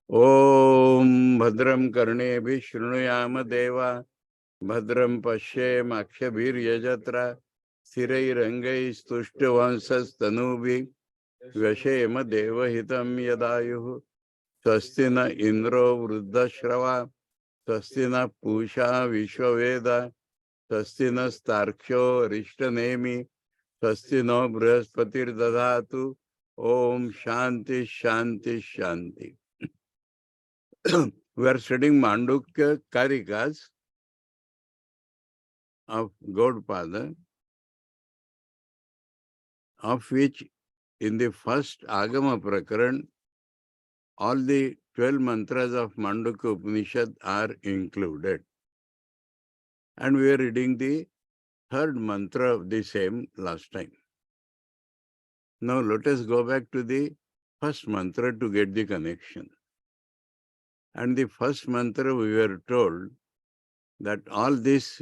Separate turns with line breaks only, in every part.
Om Bhadram Karnebi Shrunuyama Deva Bhadram Pashyemakshabhiryajatra Stirai Rangai Stushtavanshas Tanubi Vashema Deva Hitam Yadayuhu Swastina Indro Vruddashrava Swastina Pusha Vishwaveda Swastina Starksho Rishtanemi Swastino Brihaspati Dadhatu Om Shanti Shanti Shanti. We are studying Mandukya Karikas of Govt, of which in the first Agama Prakaran, all the 12 mantras of Mandukya Upanishad are included. And we are reading the third mantra of the same last time. Now let us go back to the first mantra to get the connection. And the first mantra we were told that all this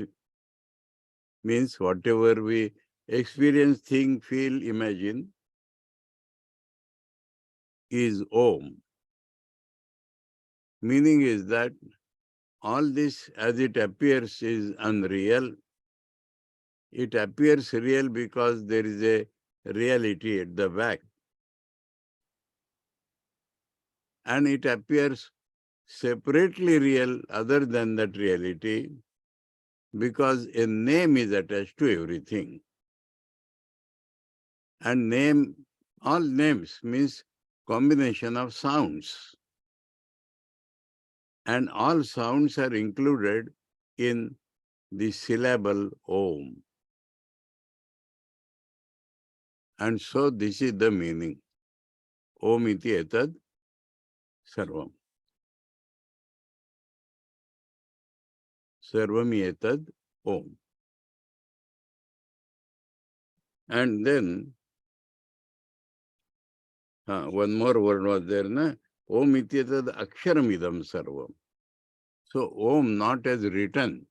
means whatever we experience, think, feel, imagine is Om. Meaning is that all this as it appears is unreal. It appears real because there is a reality at the back. And it appears separately real other than that reality because a name is attached to everything. And name, all names means combination of sounds. And all sounds are included in the syllable Om. And so this is the meaning. Om iti etad sarvam. Sarvam etad Om. And then, one more word was there, na? Om iti etad aksharamidam sarvam. So Om not as written,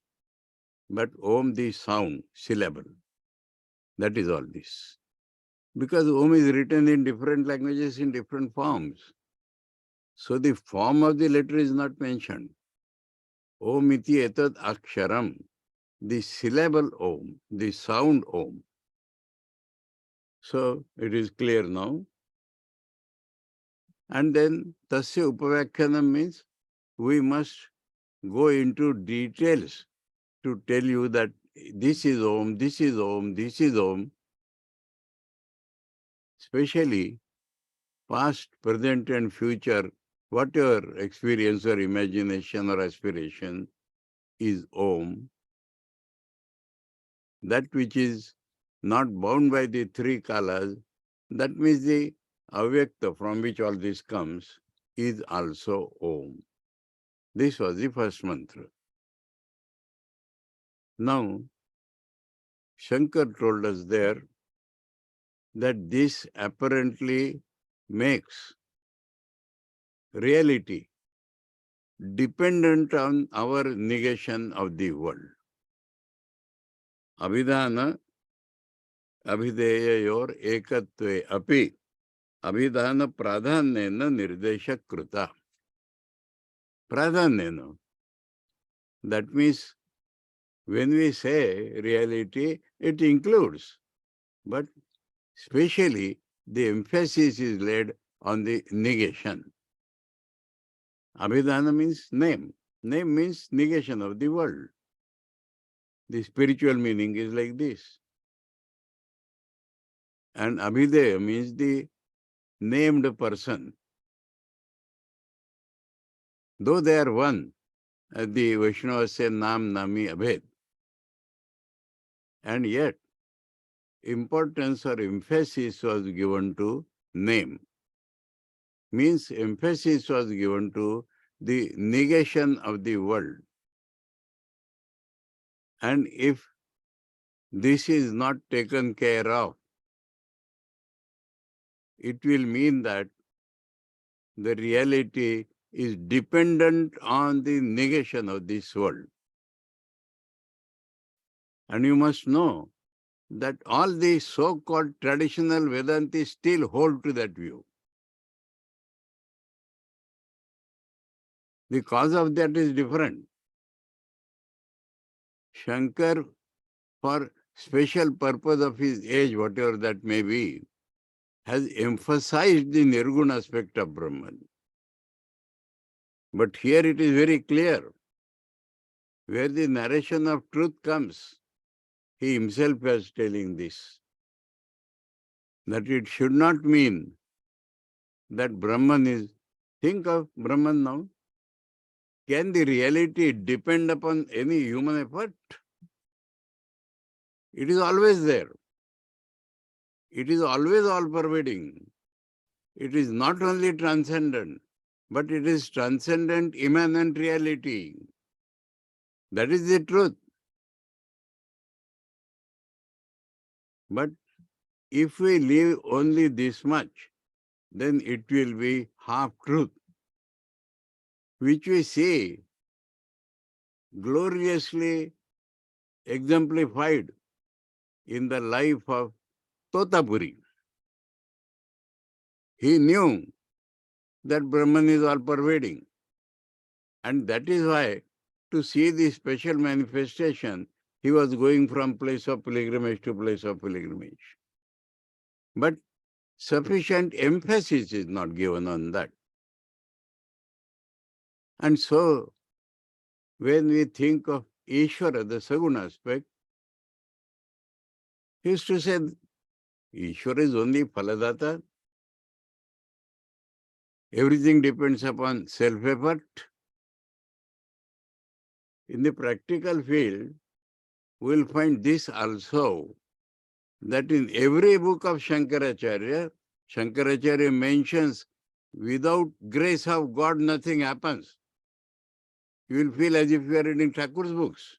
but Om the sound, syllable. That is all this. Because Om is written in different languages in different forms. So the form of the letter is not mentioned. Om iti etad aksharam. The syllable Om, the sound Om. So it is clear now. And then tasya upavyakhyanam means we must go into details to tell you that this is Om, this is Om, this is Om. Especially past, present and future, whatever experience or imagination or aspiration is Om. That which is not bound by the three kalas, that means the avyakta from which all this comes is also Om. This was the first mantra. Now, Shankar told us there that this apparently makes reality dependent on our negation of the world. Abhidhana abhideyayor ekatve api abhidhana pradhanyena nirdesha kruta. Pradhanyena. That means when we say reality, it includes, but especially the emphasis is laid on the negation. Abhidhana means name. Name means negation of the world. The spiritual meaning is like this. And Abhideya means the named person. Though they are one, as the Vaishnavas say, Nam, Nami, Abhed. And yet, importance or emphasis was given to name. Means emphasis was given to the negation of the world. And if this is not taken care of, it will mean that the reality is dependent on the negation of this world. And you must know that all the so-called traditional Vedantis still hold to that view. The cause of that is different. Shankar, for special purpose of his age, whatever that may be, has emphasized the nirguna aspect of Brahman. But here it is very clear, where the narration of truth comes, he himself was telling this, that it should not mean that Brahman is, think of Brahman now. Can the reality depend upon any human effort? It is always there. It is always all-pervading. It is not only transcendent, but it is transcendent immanent reality. That is the truth. But if we leave only this much, then it will be half-truth, which we see gloriously exemplified in the life of Totapuri. He knew that Brahman is all-pervading. And that is why, to see the special manifestation, he was going from place of pilgrimage to place of pilgrimage. But sufficient emphasis is not given on that. And so, when we think of Ishvara, the Saguna aspect, he used to say, Ishvara is only Phaladata. Everything depends upon self-effort. In the practical field, we will find this also, that in every book of Shankaracharya, Shankaracharya mentions, without grace of God, nothing happens. You will feel as if you are reading Thakur's books.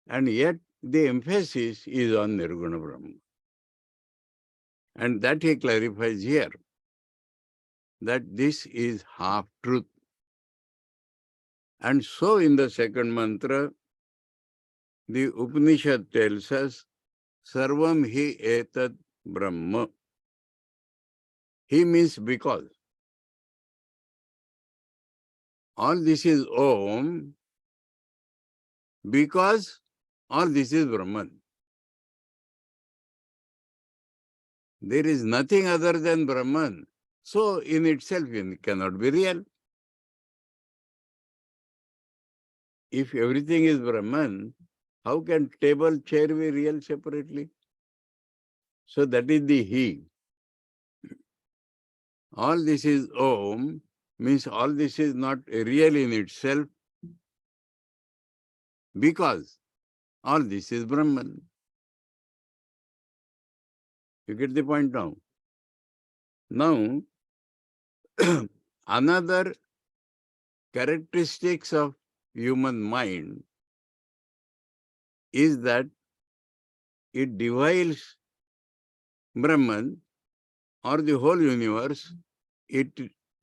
And yet, the emphasis is on Nirguna Brahma. And that he clarifies here, that this is half-truth. And so in the second mantra, the Upanishad tells us, Sarvam hi etad Brahma. He means because. All this is Om, because all this is Brahman. There is nothing other than Brahman. So in itself it cannot be real. If everything is Brahman, how can table, chair be real separately? So that is the He. All this is Om, means all this is not real in itself, because all this is Brahman. You get the point now? Now, another characteristics of human mind is that it divides Brahman or the whole universe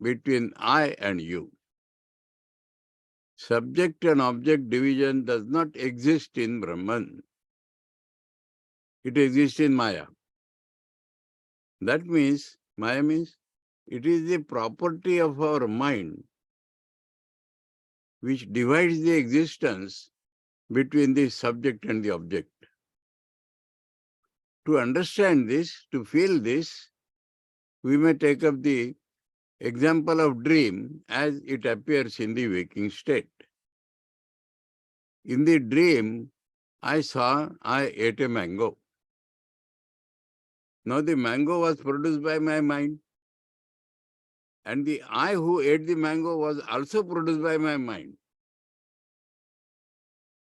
between I and you. Subject and object division does not exist in Brahman. It exists in Maya. That means, Maya means, it is the property of our mind which divides the existence between the subject and the object. To understand this, to feel this, we may take up the example of dream as it appears in the waking state. In the dream, I ate a mango. Now the mango was produced by my mind, and the I who ate the mango was also produced by my mind,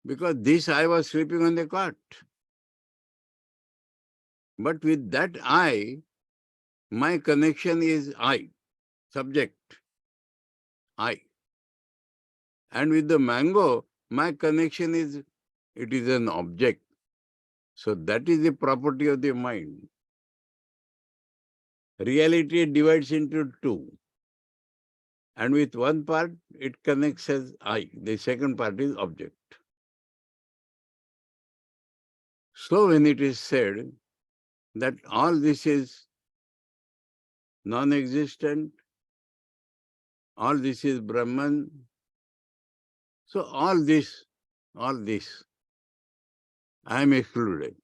because this I was sleeping on the cot. But with that I, my connection is I, subject, I. And with the mango, my connection is, it is an object. So that is the property of the mind. Reality divides into two. And with one part, it connects as I. The second part is object. So when it is said that all this is non-existent, all this is Brahman. So all this, I am excluded.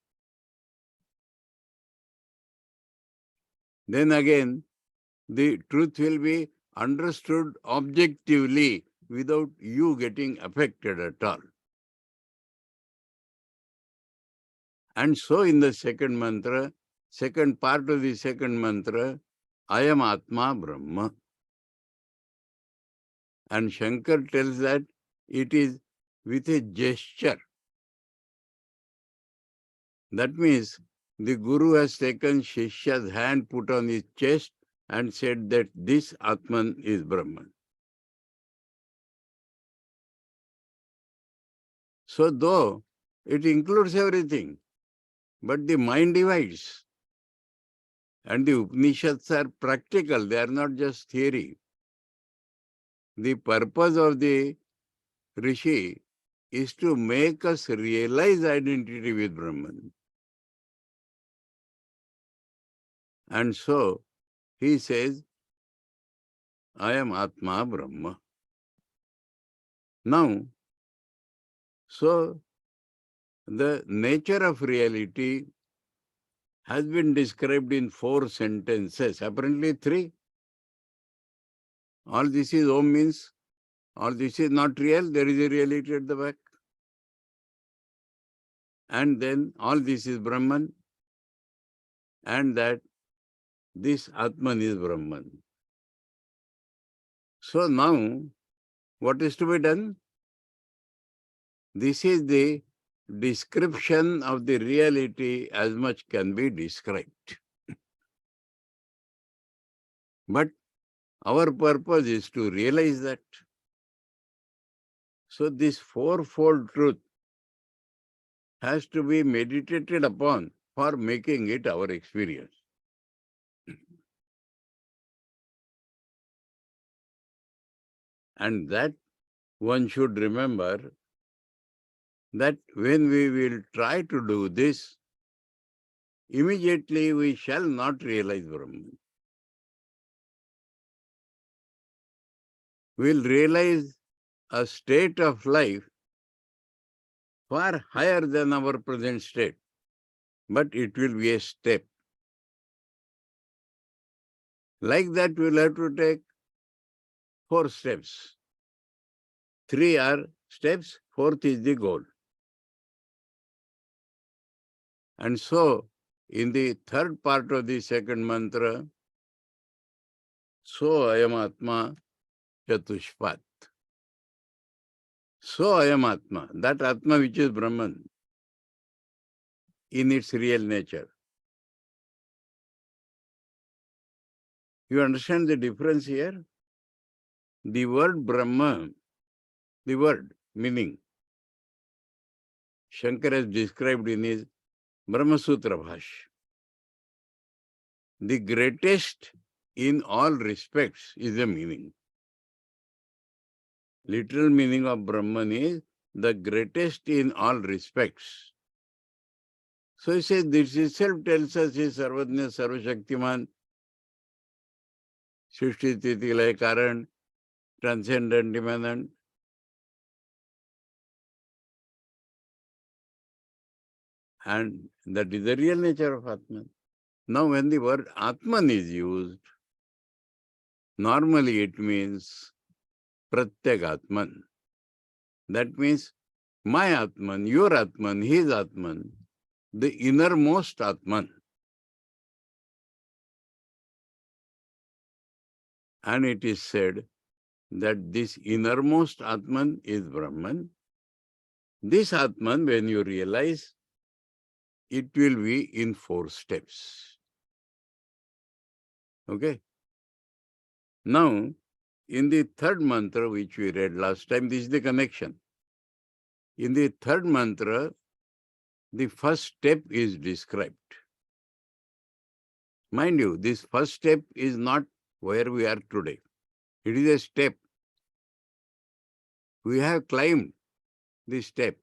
Then again, the truth will be understood objectively without you getting affected at all. And so in the second mantra, second part of the second mantra, I am Atma Brahma. And Shankar tells that it is with a gesture. That means the Guru has taken Shishya's hand, put on his chest and said that this Atman is Brahman. So though it includes everything, but the mind divides. And the Upanishads are practical, they are not just theory. The purpose of the Rishi is to make us realize identity with Brahman. And so he says, I am Atma Brahma. Now, so the nature of reality has been described in 4 sentences, apparently 3. All this is Om means, all this is not real, there is a reality at the back. And then all this is Brahman, and that this Atman is Brahman. So now, what is to be done? This is the description of the reality as much can be described. But our purpose is to realize that. So this fourfold truth has to be meditated upon for making it our experience. And that one should remember that when we will try to do this, immediately we shall not realize Brahman. We will realize a state of life far higher than our present state, but it will be a step. Like that, we will have to take 4 steps. 3 are steps, 4th is the goal. And so, in the 3rd part of the second mantra, so ayam Atma Chatushpat. So ayam Atma, that Atma which is Brahman, in its real nature. You understand the difference here? The word Brahma, the word meaning, Shankara has described in his Brahma Sutra Bhash. The greatest in all respects is the meaning. Literal meaning of Brahman is the greatest in all respects. So he says this itself tells us he is Sarvajna, Sarvashaktiman, Srishti Sthiti Laya Karan, transcendent, immanent. And that is the real nature of Atman. Now when the word Atman is used, normally it means Pratyek Atman. That means my Atman, your Atman, his Atman, the innermost Atman. And it is said that this innermost Atman is Brahman. This Atman, when you realize, it will be in 4 steps. Okay? Now, in the 3rd mantra which we read last time, this is the connection. In the 3rd mantra, the first step is described. Mind you, this first step is not where we are today. It is a step. We have climbed this step.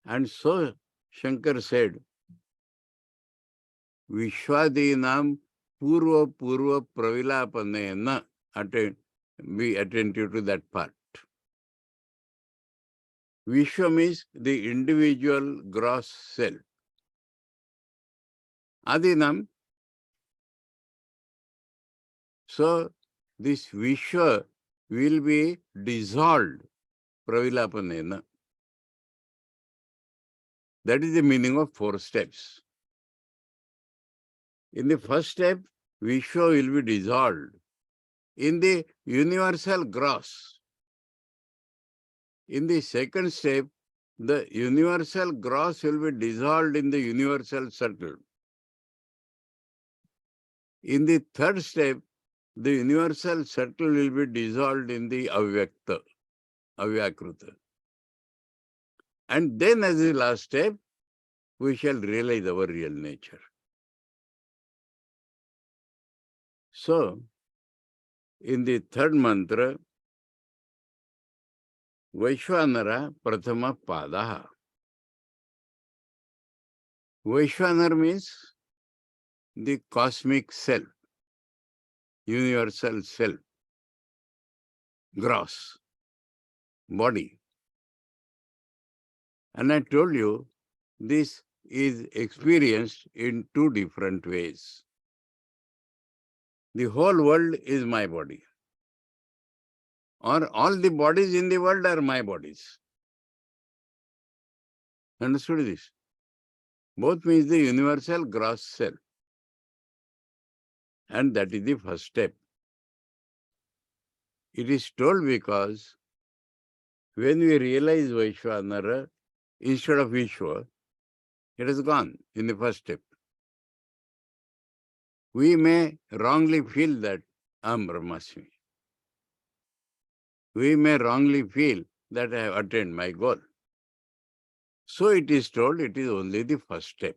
And so Shankar said, Vishwadinam purva pravilapanena. Be attentive to that part. Vishwa means the individual gross self. Adinam. So this Vishwa will be dissolved pravilapanena. That is the meaning of 4 steps. In the first step, Vishwa will be dissolved in the universal gross. In the second step, the universal gross will be dissolved in the universal subtle. In the third step, the universal subtle will be dissolved in the avyakta, avyakruta. And then as the last step, we shall realize our real nature. So, in the third mantra, Vaishvanara Prathama Padaha. Vaishvanara means the cosmic self, universal self, gross, body. And I told you, this is experienced in 2 different ways. The whole world is my body. Or all the bodies in the world are my bodies. Understood this? Both means the universal gross self. And that is the first step. It is told because when we realize Vaishvanara, instead of Vishwa, it is gone in the first step. We may wrongly feel that Aham Brahmasmi. We may wrongly feel that I have attained my goal. So it is told it is only the first step.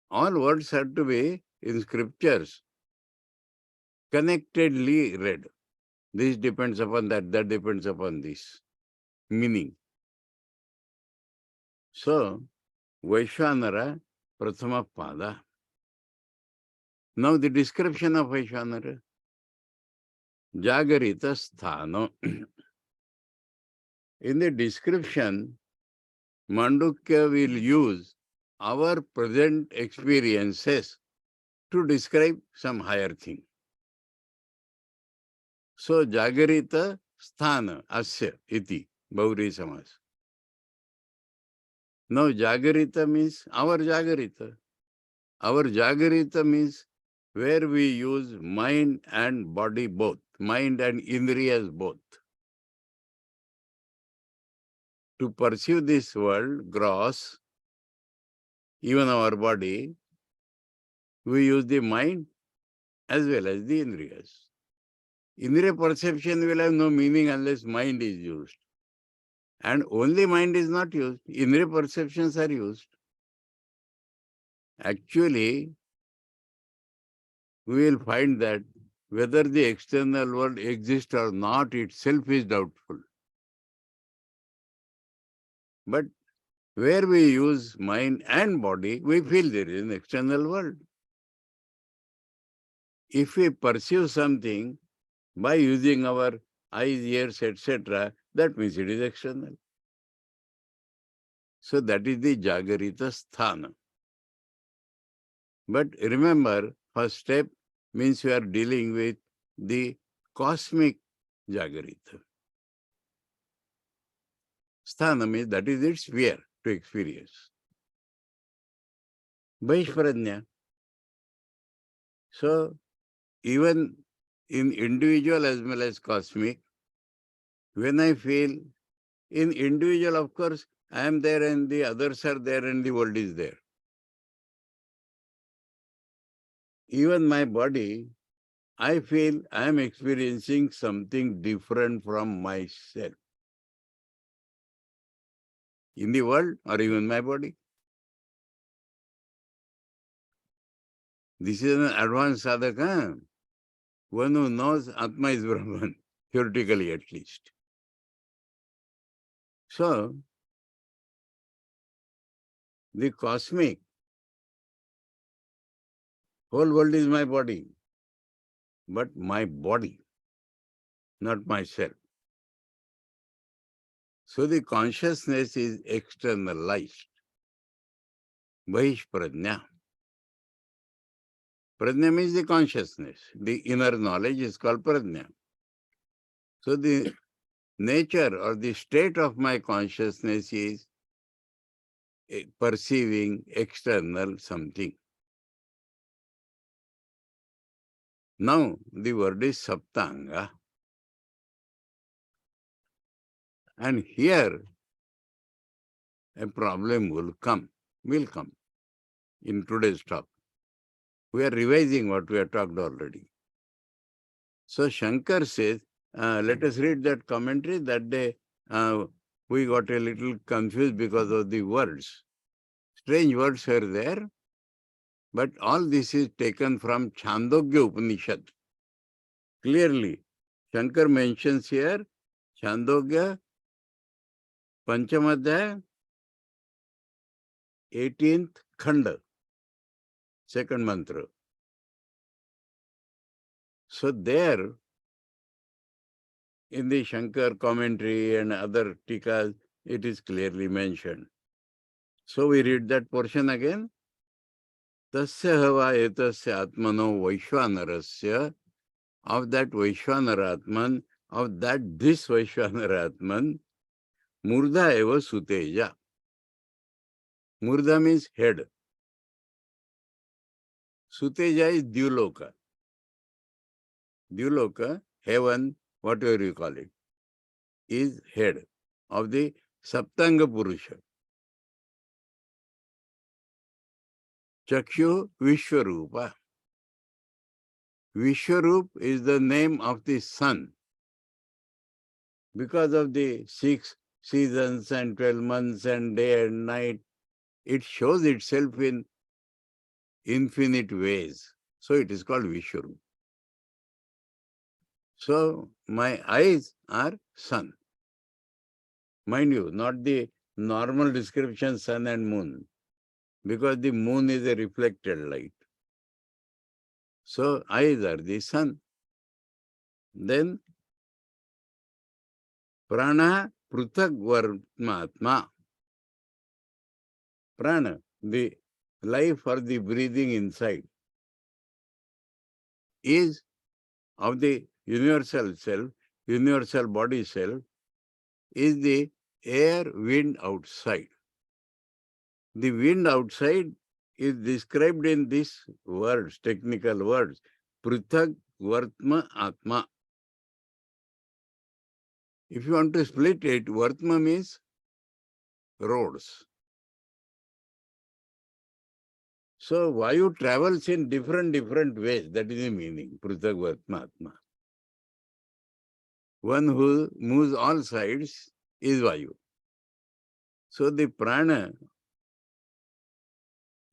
All words have to be in scriptures connectedly read. This depends upon that, that depends upon this. Meaning. So, Vaishvanara Prathama Pada. Now the description of Vaishvanara. Jagarita Sthano. In the description, Mandukya will use our present experiences to describe some higher thing. So, Jagarita Sthana Asya Iti, Bauri Samas. Now, Jagarita means our Jagarita. Our Jagarita means where we use mind and body both, mind and indriyas both. To perceive this world, gross, even our body, we use the mind as well as the indriyas. Indriya perception will have no meaning unless mind is used. And only mind is not used. Indriya perceptions are used. Actually, we will find that whether the external world exists or not itself is doubtful. But where we use mind and body, we feel there is an external world. If we perceive something by using our eyes, ears, etc., that means it is external. So that is the Jagarita Sthana. But remember, first step means we are dealing with the cosmic Jagarita. Sthana means that is its sphere to experience. Vaishprajna. So, even in individual as well as cosmic, when I feel in individual, of course, I am there and the others are there and the world is there. Even my body, I feel I am experiencing something different from myself. In the world or even my body. This is an advanced sadhaka. One who knows Atma is Brahman, theoretically at least. So, the cosmic, Whole world is my body, but my body, not myself. So the consciousness is externalized. Bahish prajna. Prajna means the consciousness. The inner knowledge is called prajna. So the nature or the state of my consciousness is perceiving external something. Now the word is saptanga. And here a problem will come in today's talk. We are revising what we have talked already. So Shankar says, let us read that commentary. That day we got a little confused because of the words. Strange words are there, but all this is taken from Māṇḍūkya Upaniṣad. Clearly, Shankar mentions here Māṇḍūkya, Panchamadhyaya, 18th Khanda, second mantra. So there, in the Shankar commentary and other tikas, it is clearly mentioned. So we read that portion again. Tasya hava etasya atmano vaishvanarasya, of that Vaishvanara Atman, of that this Vaishvanara Atman, Murdha eva suteja. Murdha means head. Suteja is Dyuloka. Dyuloka, heaven, whatever you call it, is head of the Saptanga Purusha. Chakshu Vishwarupa. Vishwarup is the name of the sun. Because of the 6 seasons and 12 months and day and night, it shows itself in infinite ways. So it is called Vishwarup. So my eyes are sun. Mind you, not the normal description sun and moon, because the moon is a reflected light. So eyes are the sun. Then prana pruthak vartmatma. Prana, the life or the breathing inside, is of the universal self, universal body self, is the air, wind outside. The wind outside is described in these words, technical words, pruthak vartma atma. If you want to split it, vartma means roads. So Vayu travels in different ways. That is the meaning, pruthak vartma atma. One who moves all sides is Vayu. So the prana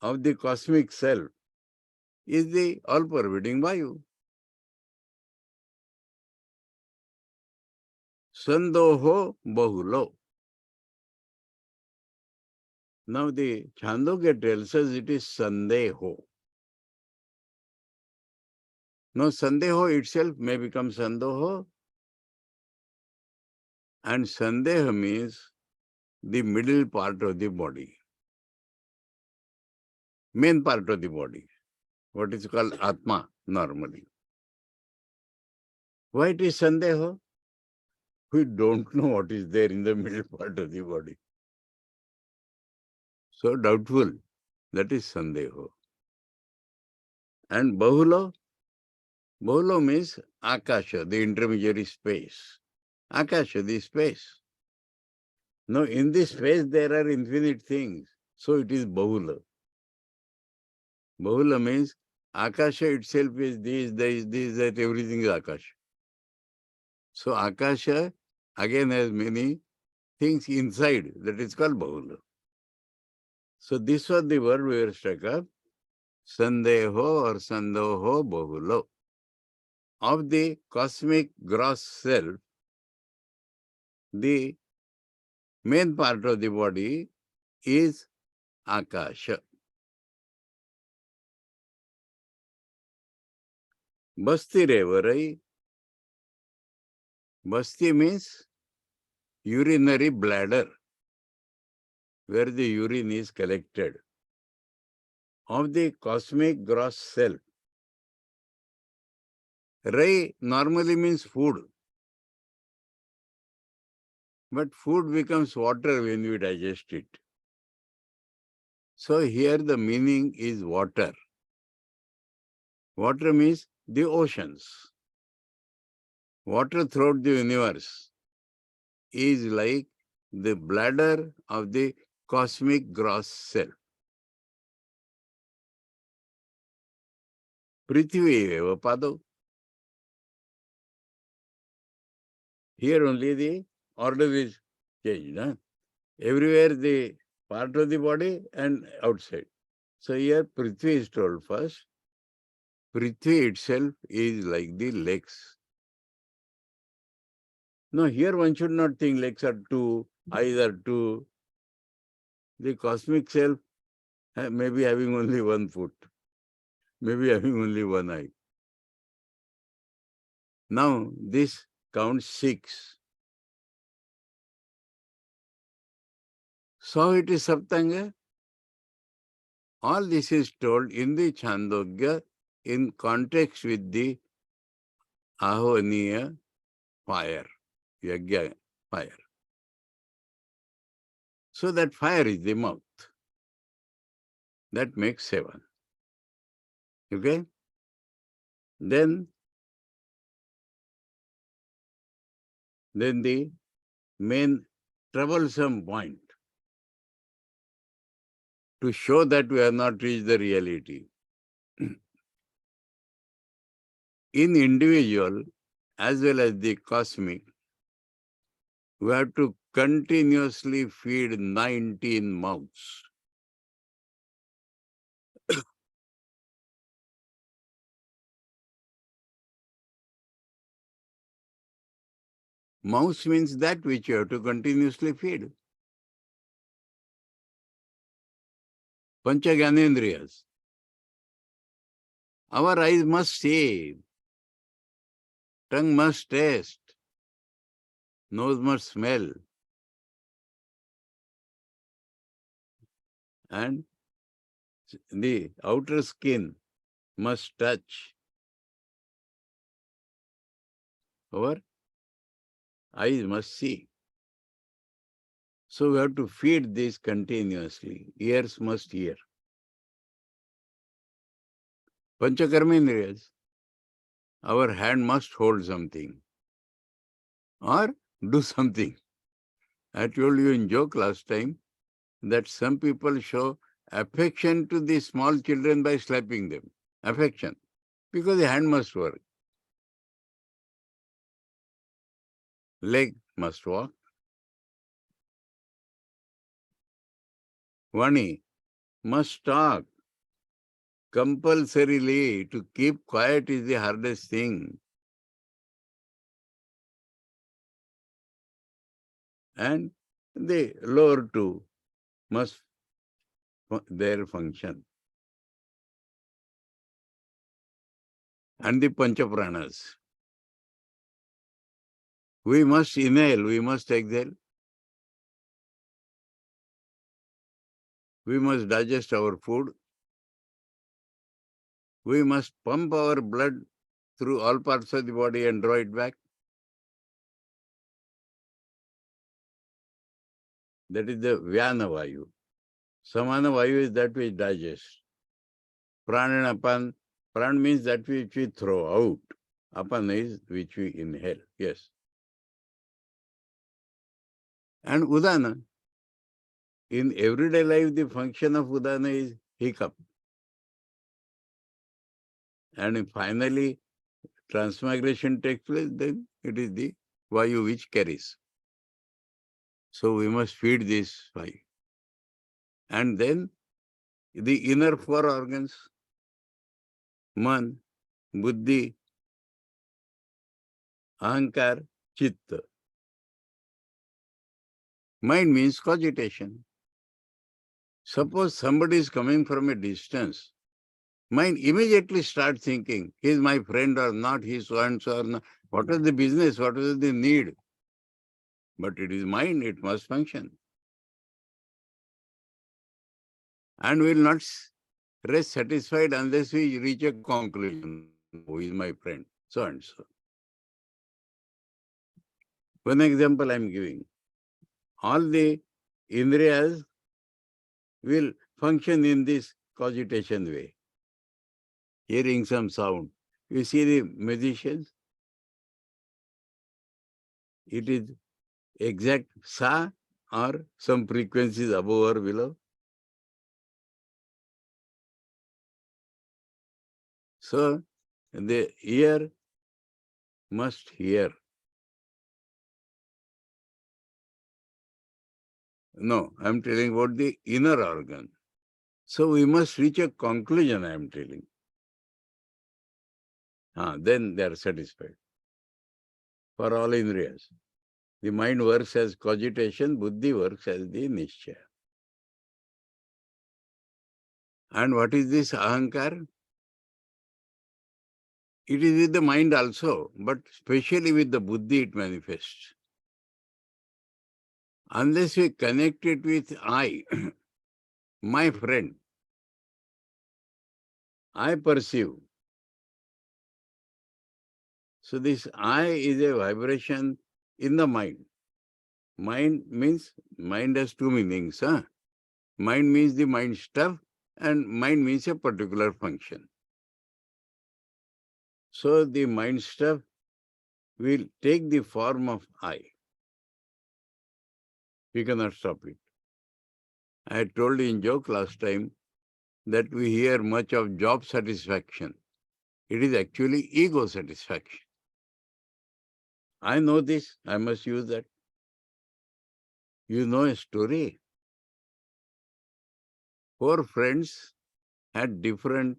of the cosmic self is the all-pervading Vayu. Sandoho bahulo. Now the Māṇḍūkya tells us it is Sandeho. Now Sandeho itself may become Sandoho, and Sandeha means the middle part of the body, main part of the body, what is called ātma normally. Why it is Sandeho? We don't know what is there in the middle part of the body. So doubtful. That is Sandeho. And Bahulo? Bahulo means Akasha, the intermediary space. Akasha, the space. Now in this space there are infinite things. So it is Bahula. Bahula means Akasha itself is this, that, everything is Akasha. So Akasha again has many things inside. That is called Bahula. So this was the word we were struck up. Sandeho or Sandoho Bahulo. Of the cosmic gross self, the main part of the body is Akasha. Basti revarai. Basti means urinary bladder, where the urine is collected, of the cosmic gross self. Rai normally means food. But food becomes water when we digest it. So here the meaning is water. Water means the oceans. Water throughout the universe is like the bladder of the cosmic gross self. Prithvi eva pado. Here only the order is changed. Huh? Everywhere the part of the body and outside. So here Prithvi is told first. Prithvi itself is like the legs. No, here one should not think legs are two, eyes are two. The cosmic self may be having only one foot, maybe having only one eye. Now this counts 6. So it is Saptanga. All this is told in the Chandogya in context with the Ahvaniya fire, Yagya fire. So that fire is the mouth. That makes 7. Okay? Then the main troublesome point to show that we have not reached the reality. In individual as well as the cosmic, we have to continuously feed 19 mouths. Mouths means that which you have to continuously feed. Pancha Gyanendriyas. Our eyes must see, tongue must taste, nose must smell, and the outer skin must touch. Our eyes must see. So we have to feed this continuously. Ears must hear. Panchakarmendriyas. Our hand must hold something or do something. I told you in joke last time that some people show affection to the small children by slapping them. Affection. Because the hand must work. Leg must walk. Vani must talk. Compulsorily to keep quiet is the hardest thing. And the lower two must their function. And the Panchapranas. We must inhale, we must exhale. We must digest our food. We must pump our blood through all parts of the body and draw it back. That is the Vyana Vayu. Samana Vayu is that which digests. Prana and Apan. Prana means that which we throw out. Apan is which we inhale. Yes. And Udana. In everyday life, the function of Udana is hiccup. And finally, transmigration takes place, then it is the Vayu which carries. So we must feed this Vayu. And then the inner 4 organs, Man, Buddhi, Ahankar, Chitta. Mind means cogitation. Suppose somebody is coming from a distance, mind immediately starts thinking, he is my friend or not, he is so and so or not. What is the business? What is the need? But it is mind, it must function. And we will not rest satisfied unless we reach a conclusion. Who is my friend? So and so. One example I am giving. All the indriyas will function in this cogitation way. Hearing some sound. You see the musicians? It is exact sa or some frequencies above or below. So the ear must hear. No, I am telling about the inner organ. So we must reach a conclusion, I am telling. Then they are satisfied. For all indriyas. The mind works as cogitation, buddhi works as the nishchaya. And what is this ahankar? It is with the mind also, but especially with the buddhi it manifests. Unless we connect it with I, my friend, I perceive. So this I is a vibration in the mind. Mind means, mind has two meanings. Mind means the mind stuff and mind means a particular function. So the mind stuff will take the form of I. We cannot stop it. I had told in joke last time that we hear much of job satisfaction. It is actually ego satisfaction. I know this, I must use that. You know a story. 4 friends had different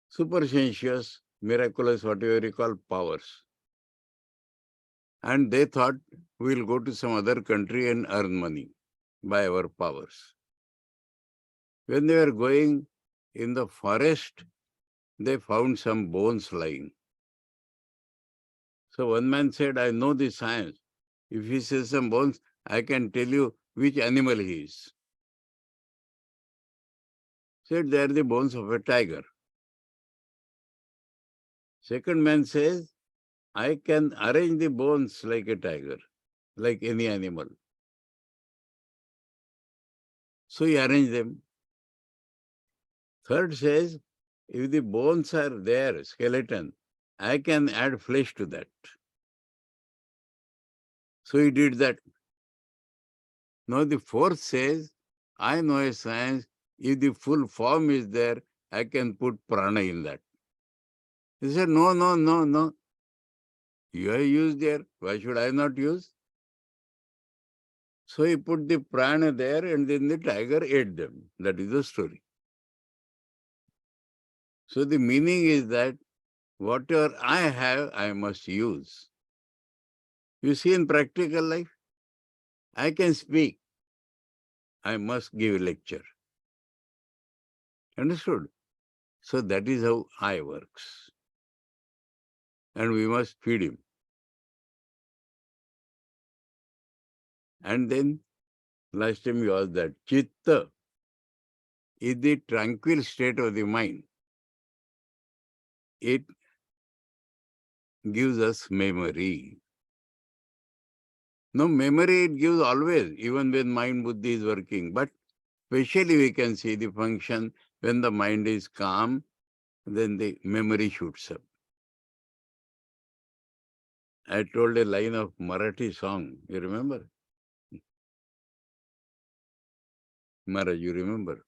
supersensuous, miraculous, whatever you call, powers. And they thought we'll go to some other country and earn money by our powers. When they were going in the forest, they found some bones lying. So one man said, I know the science. If he says some bones, I can tell you which animal he is. Said, they are the bones of a tiger. Second man says, I can arrange the bones like a tiger, like any animal. So he arranged them. Third says, if the bones are there, skeleton, I can add flesh to that. So he did that. Now the fourth says, I know a science, if the full form is there, I can put prana in that. He said, no, no, no, no. You have used there, why should I not use? So he put the prana there and then the tiger ate them. That is the story. So the meaning is that whatever I have, I must use. You see, in practical life, I can speak. I must give a lecture. Understood? So that is how I works. And we must feed him. And then, last time we asked that, chitta is the tranquil state of the mind. It gives us memory. No, memory it gives always, even when mind buddhi is working. But especially we can see the function when the mind is calm, then the memory shoots up. I told a line of Marathi song, you remember? Maharaj, you remember?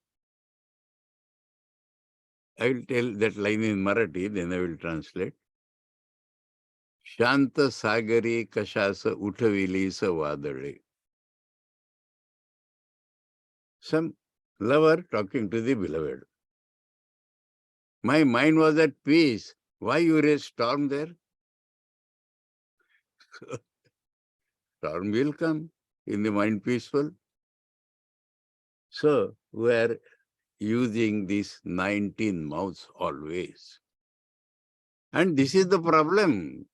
I will tell that line in Marathi, then I will translate. शांत सागरी कशास उठविलीस वादळे. Some lover talking to the beloved. My mind was at peace. Why you raise storm there? Storm will come in the mind peaceful. So, where using these 19 mouths always. And this is the problem.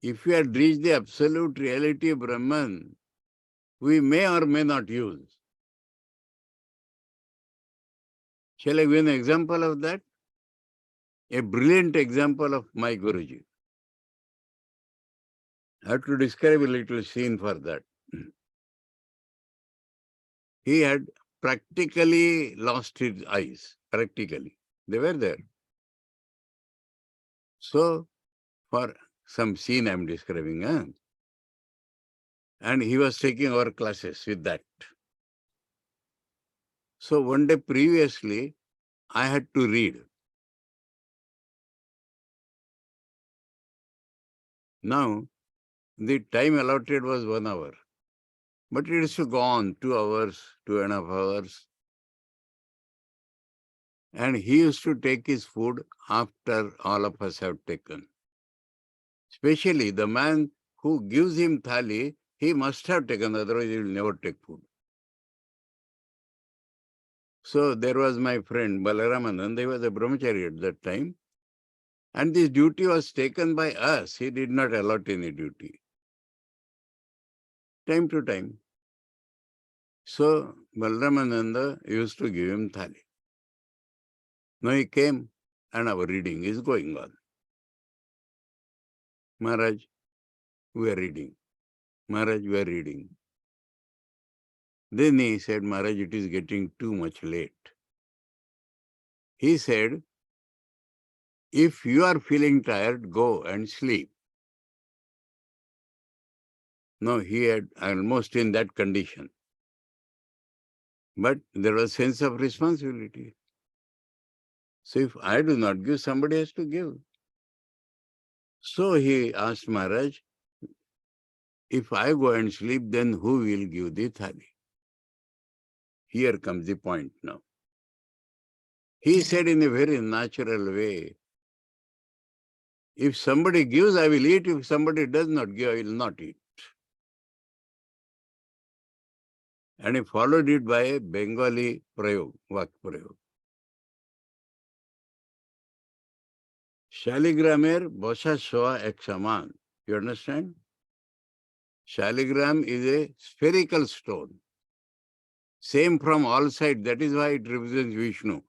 If we had reached the absolute reality of Brahman, we may or may not use. Shall I give an example of that? A brilliant example of my Guruji. I have to describe a little scene for that. He had practically lost his eyes, practically. They were there. So, for some scene I am describing, and he was taking our classes with that. So, one day previously, I had to read. Now, the time allotted was 1 hour. But it used to go on 2 hours, 2.5 hours. And he used to take his food after all of us have taken. Especially the man who gives him thali, he must have taken, otherwise he will never take food. So there was my friend Balaramananda, he was a brahmachari at that time. And this duty was taken by us. He did not allot any duty. Time to time. So Balaramananda used to give him thali. Now he came and our reading is going on. Maharaj, we are reading. Maharaj, we are reading. Then he said, Maharaj, it is getting too much late. He said, if you are feeling tired, go and sleep. Now he had almost in that condition. But there was sense of responsibility. So if I do not give, somebody has to give. So he asked Maharaj, if I go and sleep, then who will give the thali? Here comes the point now. He said in a very natural way, if somebody gives, I will eat. If somebody does not give, I will not eat. And he followed it by a Bengali prayog, vak prayog. Shaligramer bosha soa ek saman. You understand? Shaligram is a spherical stone. Same from all sides. That is why it represents Vishnu.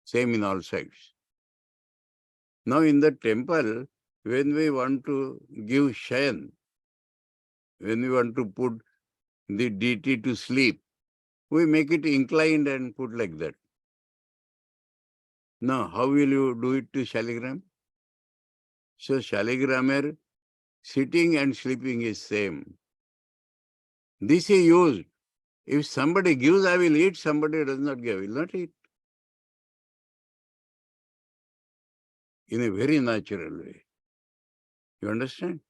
Same in all sides. Now in the temple, when we want to give shayan, when we want to put the deity to sleep, we make it inclined and put like that. Now, how will you do it to Shaligram? So Shaligramer, sitting and sleeping is same. This he used. If somebody gives, I will eat. Somebody does not give, I will not eat. In a very natural way. You understand?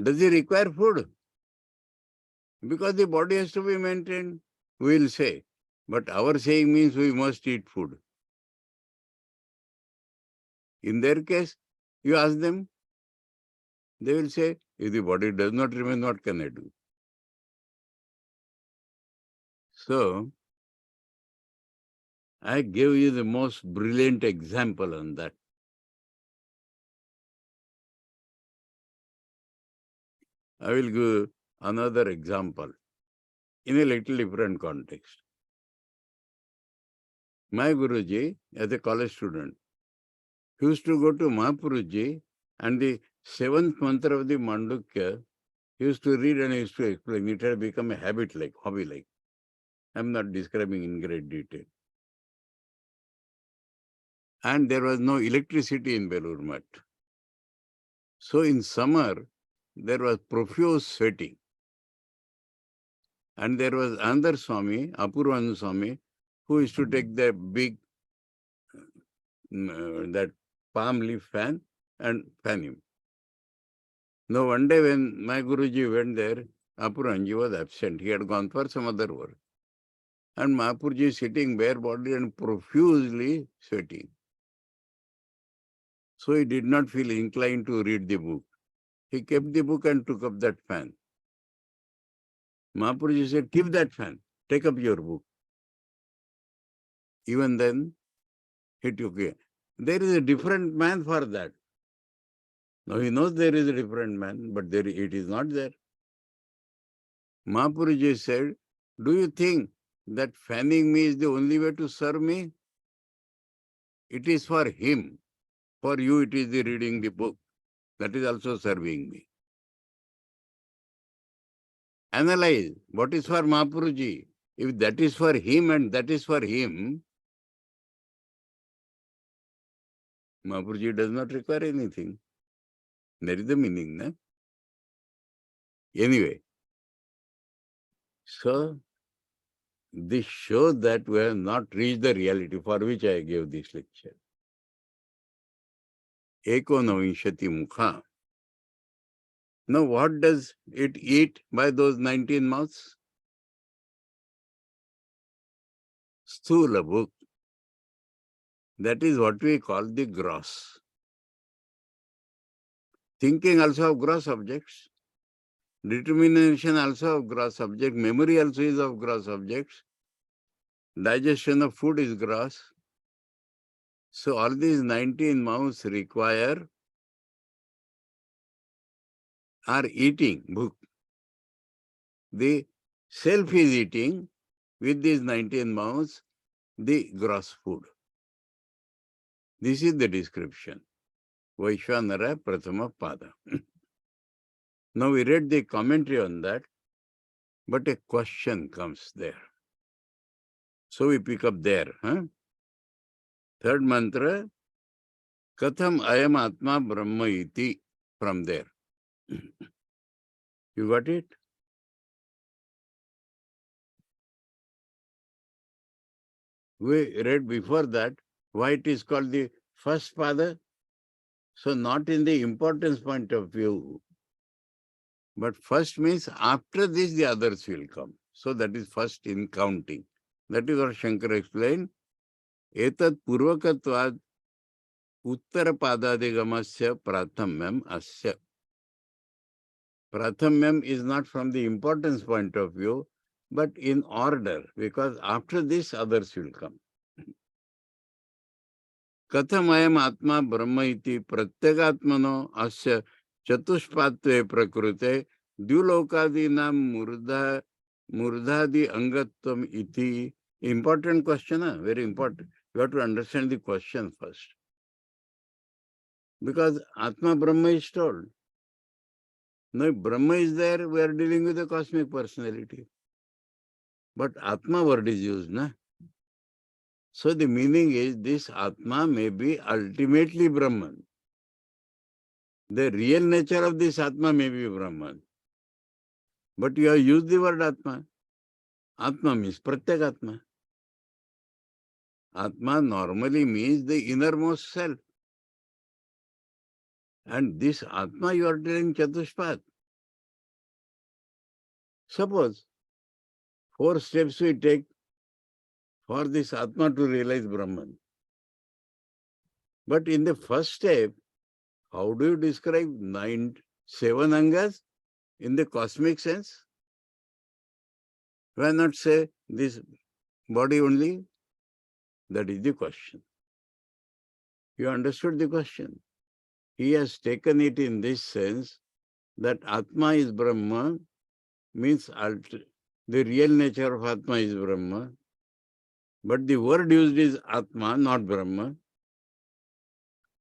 Does he require food? Because the body has to be maintained, we will say. But our saying means we must eat food. In their case, you ask them, they will say, if the body does not remain, what can I do? So, I gave you the most brilliant example on that. I will give another example in a little different context. My Guruji, as a college student, used to go to Mahapuruji and the 7th mantra of the Mandukya, he used to read and he used to explain. It had become a habit like, hobby like. I am not describing in great detail. And there was no electricity in Belur Math. So in summer, there was profuse sweating. And there was another Swami, Apurvananda Swami, who used to take the big, that palm leaf fan and fan him. Now one day when my Guruji went there, Apurvanji was absent. He had gone for some other work. And Mahapurji is sitting bare body and profusely sweating. So he did not feel inclined to read the book. He kept the book and took up that fan. Mahapurji said, keep that fan, take up your book. Even then, he took it. There is a different man for that. Now he knows there is a different man, but it is not there. Mahapuruji said, do you think that fanning me is the only way to serve me? It is for him. For you, it is the reading the book. That is also serving me. Analyze what is for Mahapuruji. If that is for him and that is for him, Mahapuruji does not require anything. There is the meaning, no? Anyway, so this shows that we have not reached the reality for which I gave this lecture. Ekonavinshati mukha. Now what does it eat by those 19 mouths? Sthula book. That is what we call the gross. Thinking also of gross objects. Determination also of gross object. Memory also is of gross objects. Digestion of food is gross. So all these 19 mouths require are eating book. The self is eating with these 19 mouths the gross food. This is the description. Vaishvanara Prathama Pada. Now we read the commentary on that, but a question comes there. So we pick up there. Third mantra, Katham ayam atma brahma iti, from there. You got it? We read before that why it is called the first pada. So not in the importance point of view, but first means after this the others will come. So that is first in counting. That is what Shankara explained. Etat purvakatvad uttara padadigamasya prathamyam asya. Prathamyam is not from the importance point of view, but in order, because after this others will come. Kathamayam atma brahma iti pratyagatmano asya chatushpatve prakrute dyulokadinam murdhadi angatvam iti. Important question, very important. You have to understand the question first. Because Atma Brahma is told. Now if Brahma is there, we are dealing with a cosmic personality. But Atma word is used, na? So the meaning is this Atma may be ultimately Brahman. The real nature of this Atma may be Brahman. But you have used the word Atma. Atma means Pratyagatma. Atma normally means the innermost self. And this Atma you are telling Chatushpat. Suppose 4 steps we take for this Atma to realize Brahman. But in the first step, how do you describe 7 angas in the cosmic sense? Why not say this body only? That is the question. You understood the question. He has taken it in this sense that Atma is Brahma, means the real nature of Atma is Brahma. But the word used is Atma, not Brahma.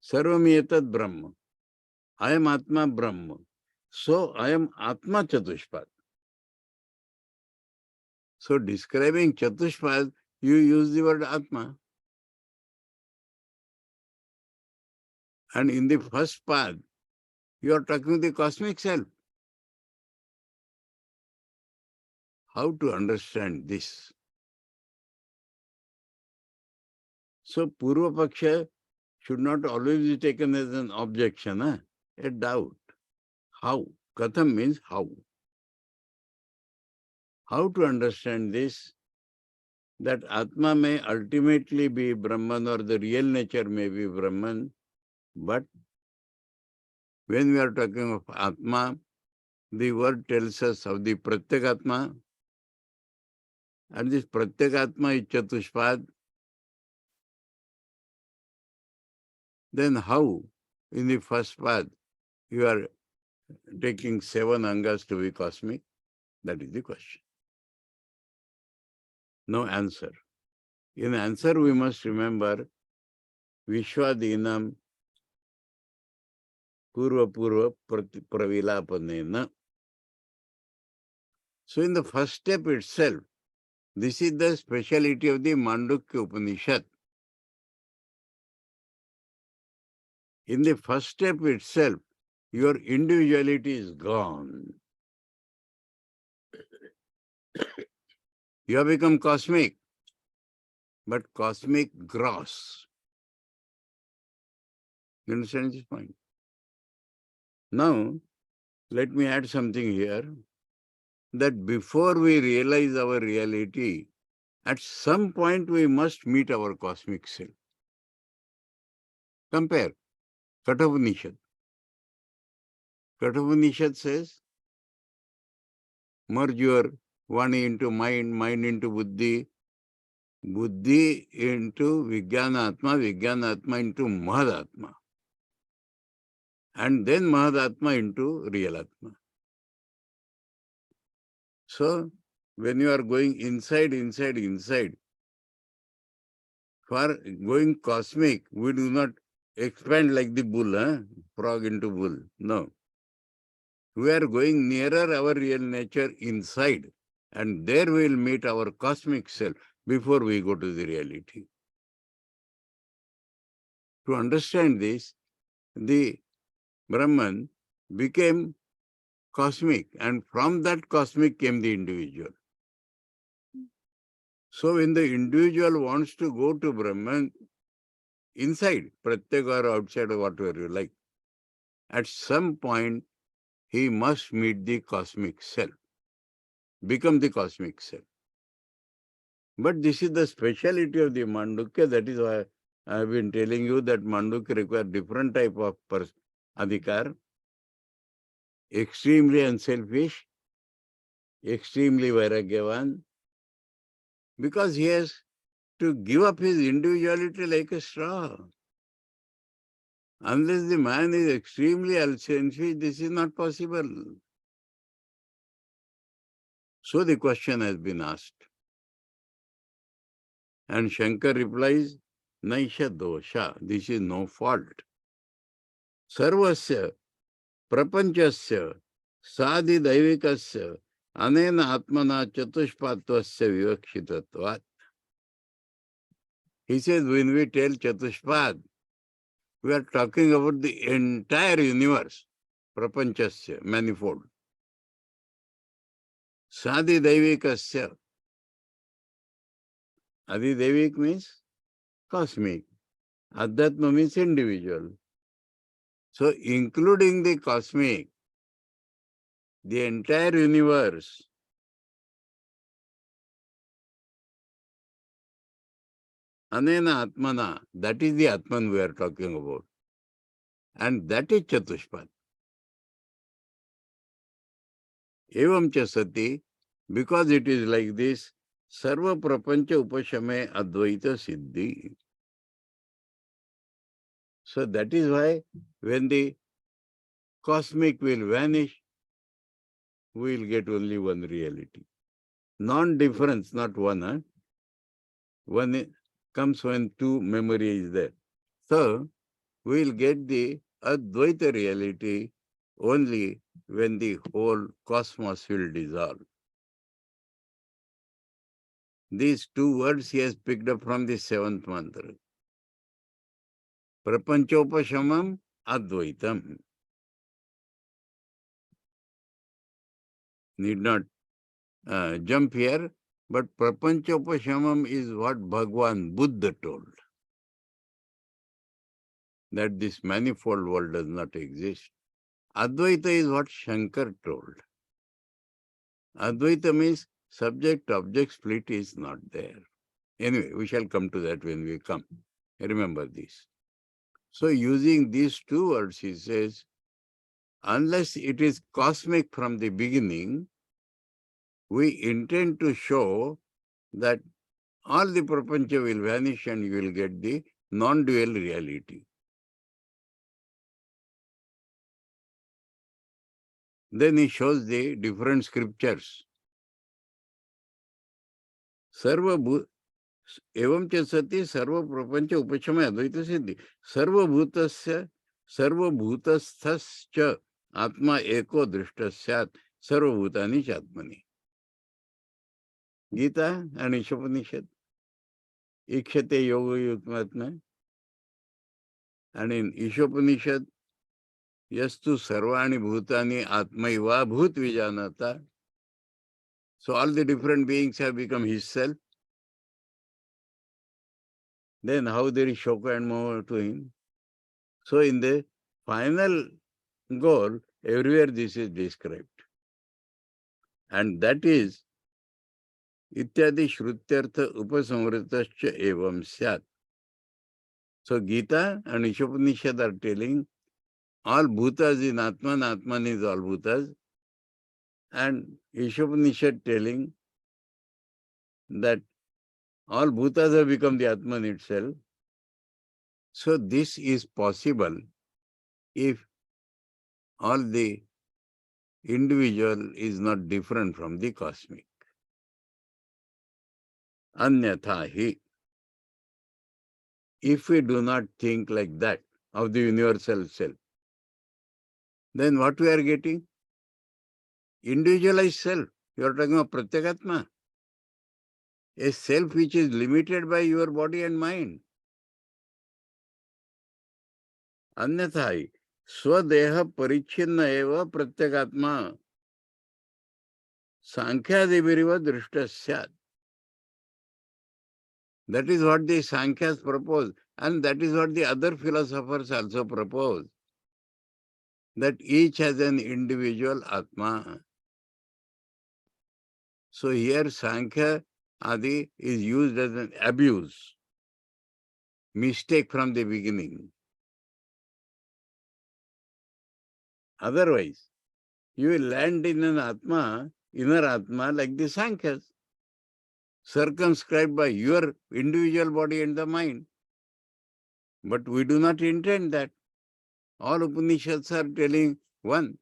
Sarvam etat Brahma. I am Atma Brahma. So I am Atma Chatushpat. So describing Chatushpat, you use the word Atma. And in the first path, you are talking the cosmic self. How to understand this? So Purva Paksha should not always be taken as an objection, a doubt. How? Katham means how. How to understand this? That Atma may ultimately be Brahman or the real nature may be Brahman, but when we are talking of Atma, the word tells us of the Pratyagatma, and this Pratyagatma is Chatushpad, then how in the first path you are taking 7 angas to be cosmic? That is the question. No answer. In answer, we must remember Vishwadinam Purva Purva Pravilapanena. So in the first step itself, this is the speciality of the Mandukya Upanishad. In the first step itself, your individuality is gone. You have become cosmic, but cosmic gross. You understand this point? Now, let me add something here, that before we realize our reality, at some point we must meet our cosmic self. Compare Kathopanishad. Kathopanishad says, merge your Vani into mind, mind into Buddhi, Buddhi into Vijnana Atma into Mahadatma, and then Mahadatma into real Atma. So, when you are going inside, for going cosmic, we do not expand like the bull, frog into bull. No. We are going nearer our real nature inside, and there we will meet our cosmic self before we go to the reality. To understand this, the Brahman became cosmic, and from that cosmic came the individual. So when the individual wants to go to Brahman, inside, pratyeka or outside or whatever you like, at some point he must meet the cosmic self, become the cosmic self. But this is the speciality of the Mandukya. That is why I have been telling you that Mandukya requires different type of adhikar, extremely unselfish, extremely vairagyavan, because he has to give up his individuality like a straw. Unless the man is extremely unselfish, this is not possible. So the question has been asked. And Shankar replies, Naisha dosha, this is no fault. Sarvasya, prapanchasya, sadhi daivikasya, anena atmana chatushpatvasya vivakshitatvat. He says, when we tell chatushpad, we are talking about the entire universe, prapanchasya, manifold. Sadhi daivikasya. Adi daivik means cosmic. Adhyatma means individual. So, including the cosmic, the entire universe, anena atmana, that is the Atman we are talking about. And that is Chatushpad. Evam cha sati, because it is like this, sarva prapancha upashame advaita siddhi. So that is why when the cosmic will vanish, we will get only one reality. Non-difference, not one. One comes when two memory is there. So we will get the Advaita reality only when the whole cosmos will dissolve. These two words he has picked up from the 7th mantra. Prapanchopashamam Advaitam. Need not jump here, but Prapanchopashamam is what Bhagwan Buddha told. That this manifold world does not exist. Advaita is what Shankar told. Advaita means subject-object split is not there. Anyway, we shall come to that when we come. Remember this. So using these two words, he says, unless it is cosmic from the beginning, we intend to show that all the prapancha will vanish and you will get the non-dual reality. Then he shows the different scriptures. Sarva एवं च सति सर्व प्रपंच उपशमय अद्वैत सिद्धि सर्वभूतस्य सर्वभूतस्थश्च आत्मा एको दृष्टस्यात् सर्वभूतानि च आत्मनि. Gita and Upanishad. Ikshate yoga yutmatma. And in Upanishad, yastu sarvani bhutani atmaiva bhut vijanata. So all the different beings have become his self. Then how there is shoka and moha to him? So in the final goal, everywhere this is described. And that is ityadi shrutyartha upasamritascha evam syat. So Gita and Upanishad are telling all bhutas in Atman, Atman is all bhutas. And Upanishad telling that all bhutas have become the Atman itself. So this is possible if all the individual is not different from the cosmic. Anyatha hi. If we do not think like that of the universal self, then what we are getting? Individualized self. You are talking about Pratyekatma. A self which is limited by your body and mind. Anyatha hi. Swadeha parichinna eva Pratyekatma. Sankhya-deviriva drishtasyat. That is what the Sankhyas propose, and that is what the other philosophers also propose, that each has an individual Atma. So here Sankhya Adi is used as an abuse, mistake from the beginning. Otherwise, you will land in an Atma, inner Atma, like the Sankhyas, circumscribed by your individual body and the mind. But we do not intend that. All Upanishads are telling one,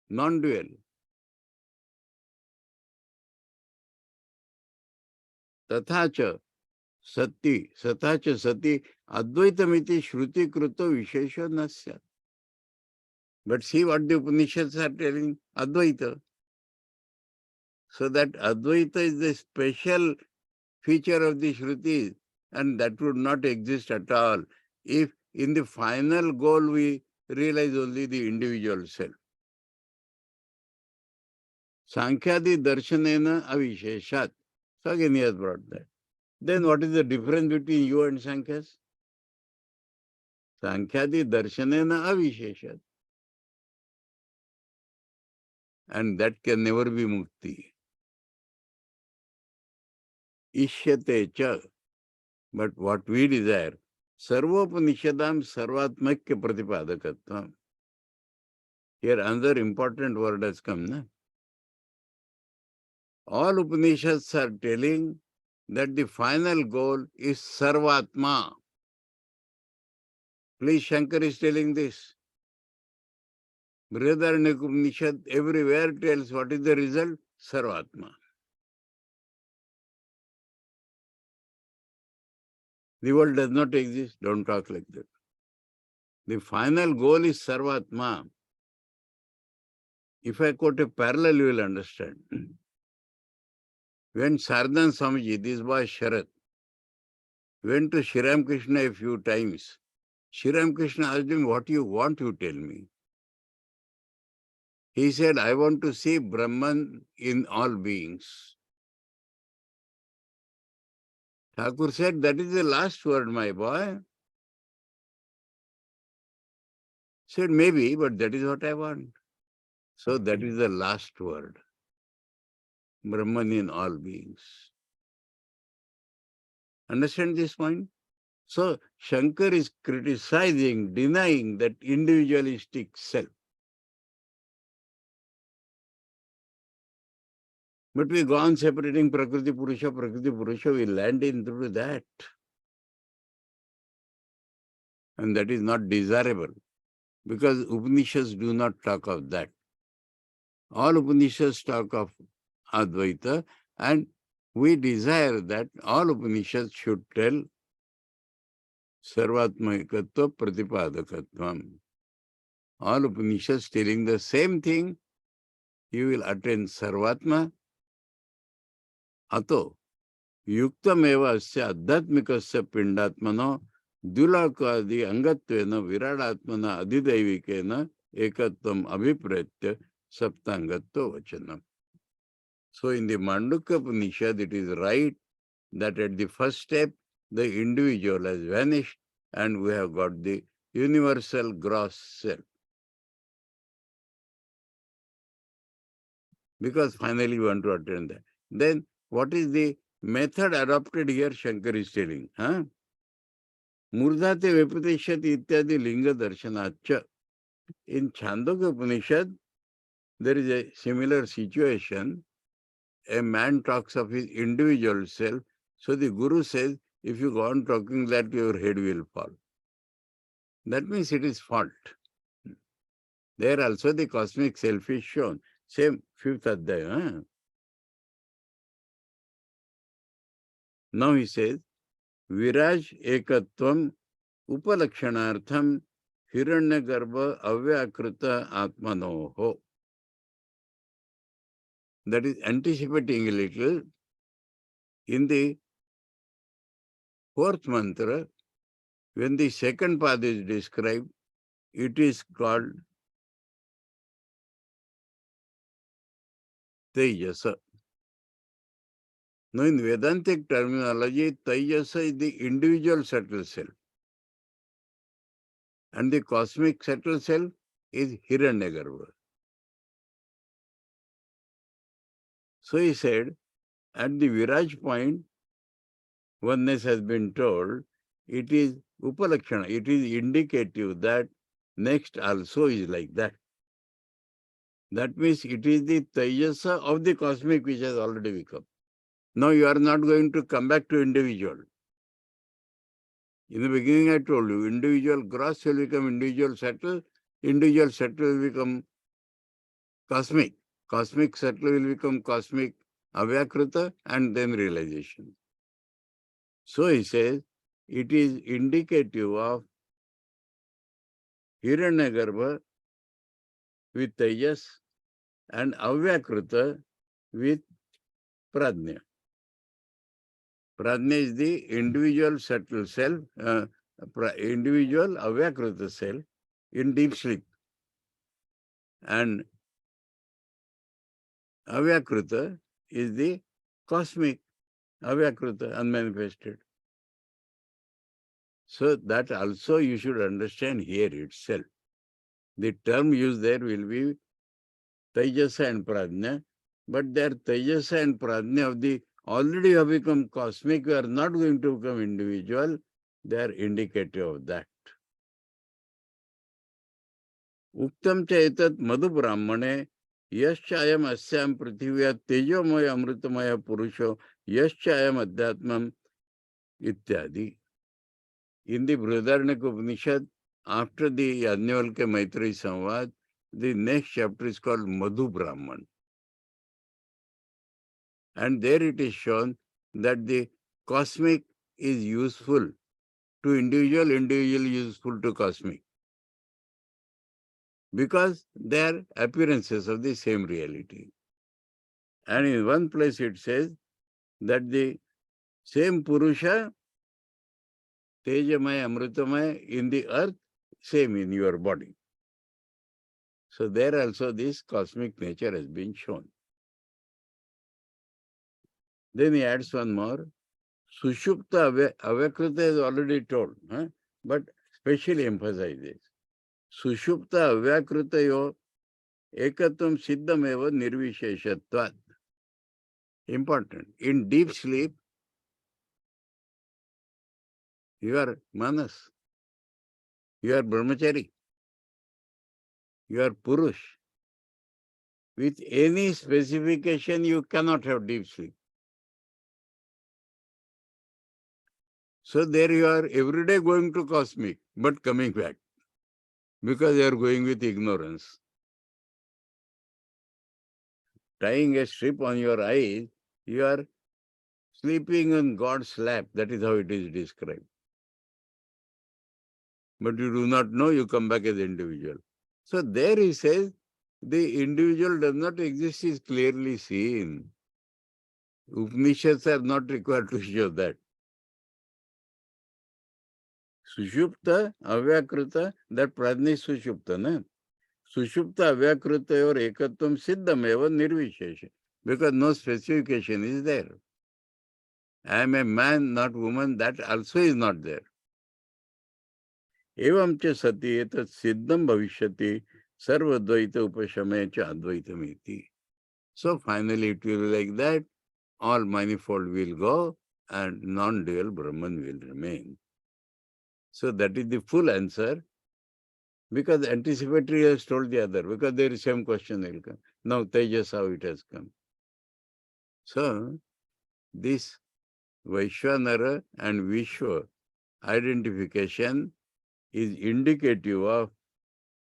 non-dual. Tathacha sati, sathacha sati, advaitamiti shruti kruto vishesha nasya. But see what the Upanishads are telling, Advaita. So that Advaita is the special feature of the Shrutis, and that would not exist at all if in the final goal we realize only the individual self. Sankhyaadi darshanena avisheshat. So again he has brought that. Then what is the difference between you and Sankhya's? Sankhyaadi darshanena avisheshat. And that can never be mukti. Ishyate cha. But what we desire, sarvopanishadam sarvatmakya pratipadakatvam. Here another important word has come. Na? All Upanishads are telling that the final goal is sarvatma. Please, Shankar is telling this. Brihadaranyaka Upanishad everywhere tells what is the result? Sarvatma. The world does not exist. Don't talk like that. The final goal is Sarvatma. If I quote a parallel, you will understand. When Sardan Swamiji, this boy Sharat, went to Sri Ramakrishna a few times, Sri Ramakrishna asked him, what you want, you tell me. He said, I want to see Brahman in all beings. Thakur said, that is the last word, my boy. Said, maybe, but that is what I want. So that is the last word. Brahman in all beings. Understand this point? So Shankar is criticizing, denying that individualistic self. But we go on separating Prakriti Purusha, we land into that. And that is not desirable, because Upanishads do not talk of that. All Upanishads talk of Advaita, and we desire that all Upanishads should tell Sarvatmaikatva Pratipadakatvam. All Upanishads telling the same thing, you will attain Sarvatma, Ato, Yuktameva asya Adhyatmikasya Pindatmano, Dulakadi Angatvena Viradatmana Adidaivikena Ekatvam Abhipretya Saptangatva Vachanam. So in the Mandukya Upanishad, it is right that at the first step, the individual has vanished and we have got the universal gross self. Because finally we want to attain that. Then what is the method adopted here? Shankar is telling. Murdhate Vipatishyati ityadi linga darshanachya. In Chandogya Upanishad, there is a similar situation. A man talks of his individual self. So the Guru says, if you go on talking that, your head will fall. That means it is fault. There also the cosmic self is shown. Same 5th Adhyaya. Now he says, Viraj ekatvam upalakshanartham hiranyagarbha avyakrita atmanoho. That is anticipating a little. In the 4th mantra, when the second path is described, it is called Tejasa. Now in Vedantic terminology, Tejasa is the individual subtle self. And the cosmic subtle self is Hiranyagarbha. So he said, at the Viraj point, oneness has been told, it is Upalakshana, it is indicative that next also is like that. That means it is the Tejasa of the cosmic which has already become. Now you are not going to come back to individual. In the beginning I told you, individual gross will become individual subtle will become cosmic. Cosmic subtle will become cosmic avyakrita and then realization. So he says, it is indicative of Hiranyagarbha with Tejas and avyakrita with Prajna. Prajna is the individual subtle self, individual avyakrita self in deep sleep. And avyakrita is the cosmic avyakrita, unmanifested. So that also you should understand here itself. The term used there will be Tejasa and Prajna, but they are Tejasa and Prajna of the already have become cosmic, we are not going to become individual, they are indicative of that. Uktam cha etat madhu brahmane yaschayam asyam prithivya tejomaya amritamaya purusho yaschayam adhyatmam ityadi. In the Brihadaranyaka Upanishad, after the Yajnavalkya Maitreyi Samvad, the next chapter is called Madhu Brahman. And there it is shown that the cosmic is useful to individual, individual useful to cosmic. Because they are appearances of the same reality. And in one place it says that the same Purusha, Tejamaya, Amritamaya in the earth, same in your body. So there also this cosmic nature has been shown. Then he adds one more. Sushupta Avyakrita is already told, but specially emphasizes. Sushupta Avyakritayo Ekatvam Siddhameva Nirvisheshatvat. Important. In deep sleep, you are Manas, you are Brahmachari, you are Purush. With any specification, you cannot have deep sleep. So there you are every day going to cosmic, but coming back. Because you are going with ignorance. tying a strip on your eyes, you are sleeping on God's lap. That is how it is described. But you do not know, you come back as individual. So there he says, the individual does not exist is clearly seen. Upanishads are not required to show that. Sushupta, Avyakruta, that Prajna is Sushupta, na? Sushupta, Avyakruta or Ekatvam Siddham eva nirvishesha. Because no specification is there. I am a man, not woman, that also is not there. Evam cha sati etat siddham bhavishyati sarvadvaita upashame cha advaitamiti. So finally it will be like that. All manifold will go and non-dual Brahman will remain. So that is the full answer. Because anticipatory has told the other, because there is same question will come. Now Tejas, how it has come. So this Vaishwanara and Vishwa identification is indicative of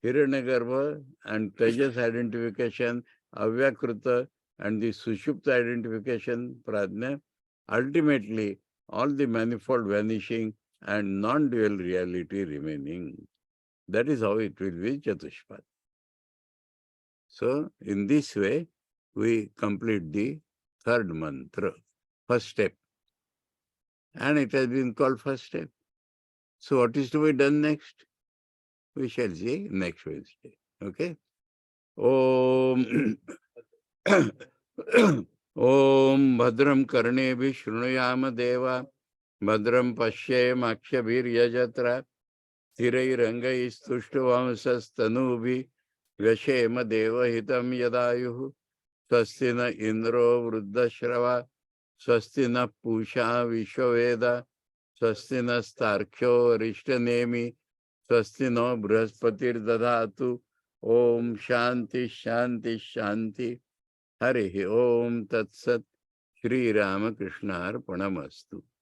Hiranyagarbha and Tejas identification, Avyakruta and the Sushupta identification, Prajna. Ultimately, all the manifold vanishing and non-dual reality remaining. That is how it will be Chatushpad. So, in this way, we complete the third mantra, first step. And it has been called first step. So, what is to be done next? We shall see next Wednesday. Okay? Om Om Bhadram Karnebhi Shrunuyama Deva Bhadram Pashyem Akshabhir Yajatra Thirairangai Stushtuvamasas Vyashema Deva Hitam Yadayuhu Swastina Indro Vruddashrava Swastina Pusha Vishwaveda Swastina Starkyo Rishtanemi Swastino Brahaspatir Dadhatu Om Shanti Shanti Shanti Harihi Om Tat Sat Shri Ramakrishna Arpanamastu.